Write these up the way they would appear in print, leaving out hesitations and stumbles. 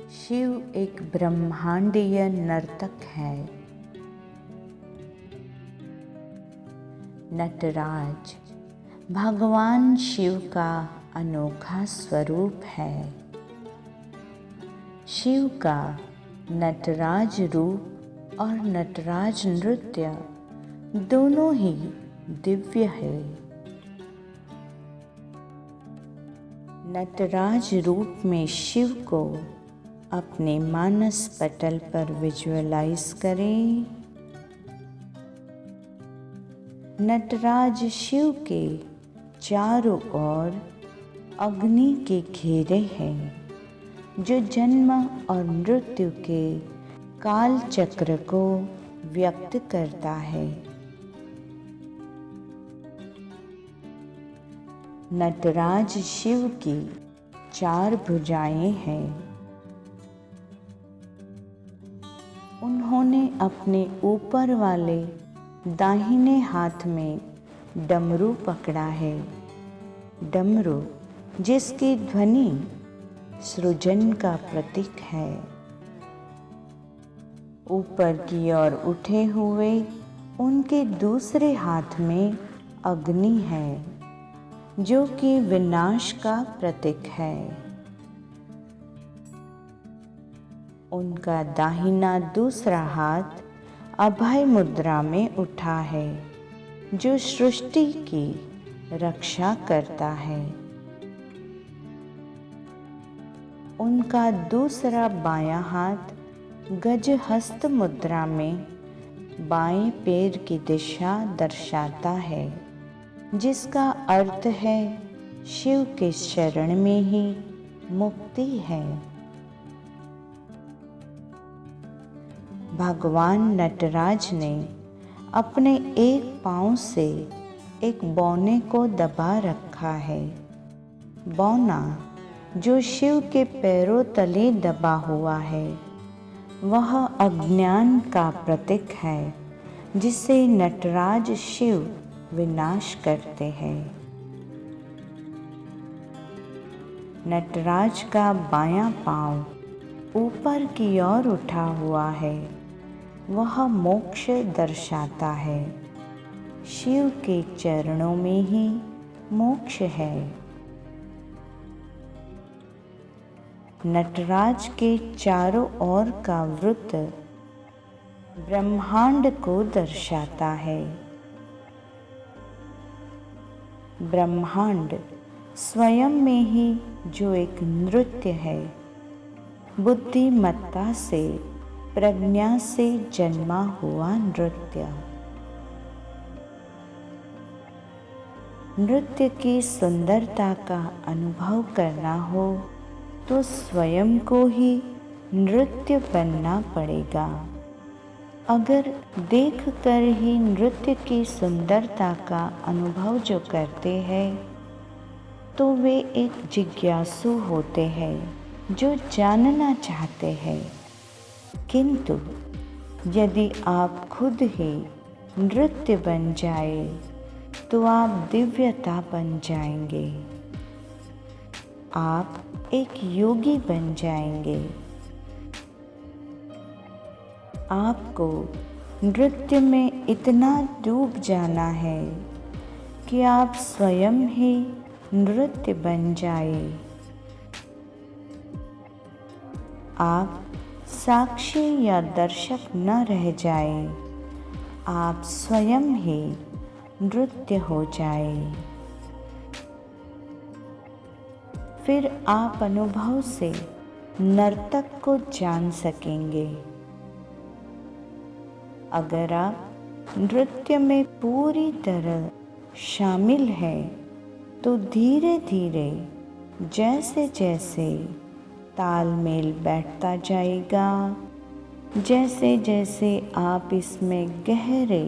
शिव एक ब्रह्मांडीय नर्तक है। नटराज भगवान शिव का अनोखा स्वरूप है। शिव का नटराज रूप और नटराज नृत्य दोनों ही दिव्य है। नटराज रूप में शिव को अपने मानस पटल पर विजुअलाइज करें। नटराज शिव के चारों ओर अग्नि के घेरे हैं, जो जन्म और मृत्यु के काल चक्र को व्यक्त करता है। नटराज शिव की 4 भुजाएं हैं। उन्होंने अपने ऊपर वाले दाहिने हाथ में डमरू पकड़ा है। डमरू जिसकी ध्वनि सृजन का प्रतीक है। ऊपर की ओर उठे हुए उनके दूसरे हाथ में अग्नि है, जो कि विनाश का प्रतीक है। उनका दाहिना दूसरा हाथ अभय मुद्रा में उठा है, जो सृष्टि की रक्षा करता है। उनका दूसरा बायां हाथ गजहस्त मुद्रा में बाएं पैर की दिशा दर्शाता है, जिसका अर्थ है शिव के शरण में ही मुक्ति है। भगवान नटराज ने अपने एक पांव से एक बौने को दबा रखा है। बौना जो शिव के पैरों तले दबा हुआ है, वह अज्ञान का प्रतीक है, जिसे नटराज शिव विनाश करते हैं। नटराज का बायां पांव ऊपर की ओर उठा हुआ है, वह मोक्ष दर्शाता है। शिव के चरणों में ही मोक्ष है। नटराज के चारों ओर का वृत्त ब्रह्मांड को दर्शाता है। ब्रह्मांड स्वयं में ही जो एक नृत्य है, बुद्धिमत्ता से प्रज्ञा से जन्मा हुआ नृत्य। नृत्य की सुंदरता का अनुभव करना हो तो स्वयं को ही नृत्य बनना पड़ेगा। अगर देखकर ही नृत्य की सुंदरता का अनुभव जो करते हैं, तो वे एक जिज्ञासु होते हैं, जो जानना चाहते हैं। किंतु यदि आप खुद ही नृत्य बन जाए, तो आप दिव्यता बन जाएंगे। आप एक योगी बन जाएंगे। आपको नृत्य में इतना डूब जाना है कि आप स्वयं ही नृत्य बन जाए। आप साक्षी या दर्शक न रह जाए, आप स्वयं ही नृत्य हो जाए। फिर आप अनुभव से नर्तक को जान सकेंगे। अगर आप नृत्य में पूरी तरह शामिल हैं, तो धीरे धीरे जैसे जैसे तालमेल बैठता जाएगा, जैसे जैसे आप इसमें गहरे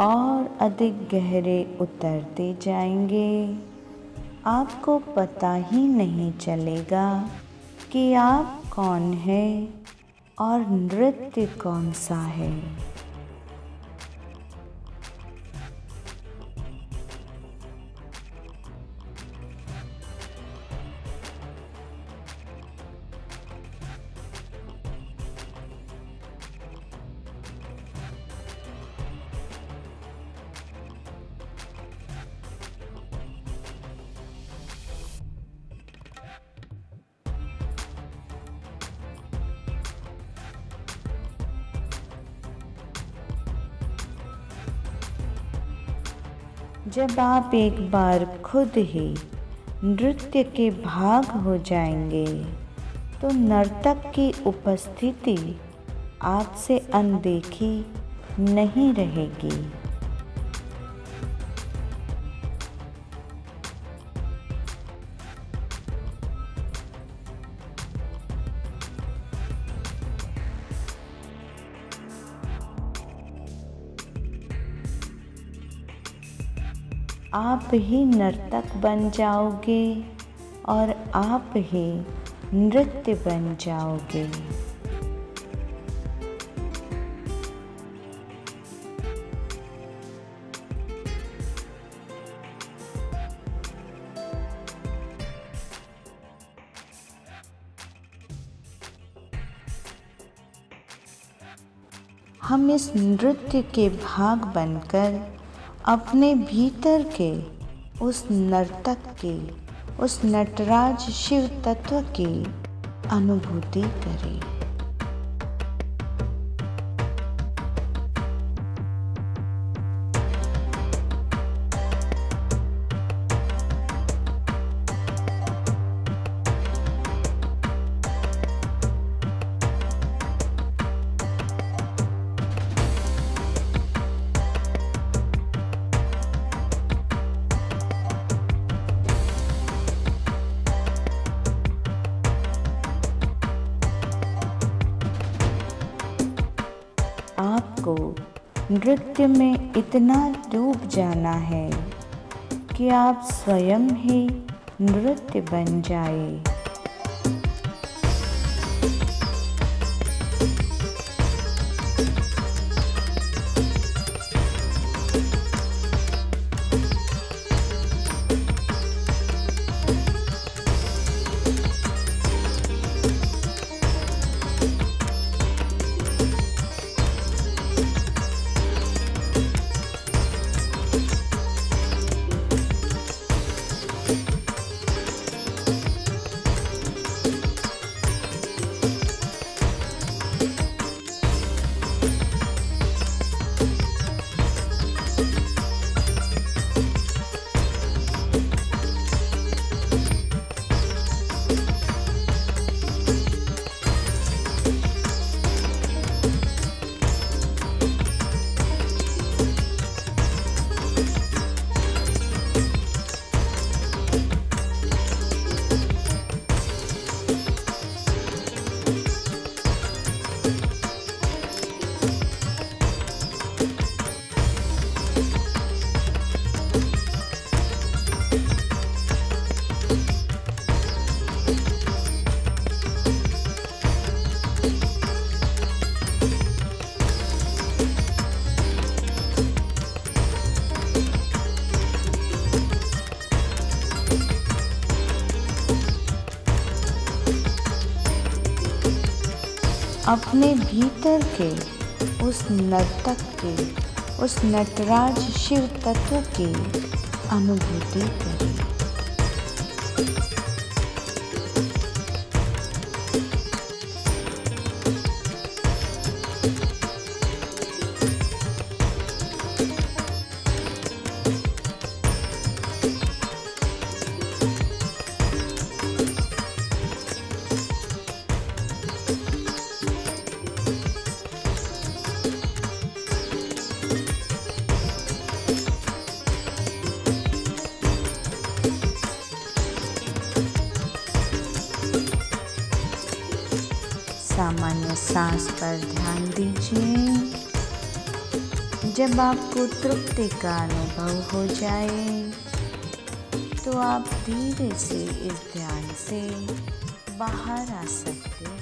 और अधिक गहरे उतरते जाएंगे, आपको पता ही नहीं चलेगा कि आप कौन हैं और नृत्य कौन सा है। जब आप एक बार खुद ही नृत्य के भाग हो जाएंगे तो नर्तक की उपस्थिति आपसे अनदेखी नहीं रहेगी। आप ही नर्तक बन जाओगे और आप ही नृत्य बन जाओगे। हम इस नृत्य के भाग बनकर अपने भीतर के उस नर्तक के, उस नटराज शिव तत्व की अनुभूति करें। आपको नृत्य में इतना डूब जाना है कि आप स्वयं ही नृत्य बन जाए। अपने भीतर के उस नर्तक के, उस नटराज शिव तत्व की अनुभूति करें। सामान्य सांस पर ध्यान दीजिए। जब आपको तृप्ति का अनुभव हो जाए तो आप धीरे से इस ध्यान से बाहर आ सकते हैं।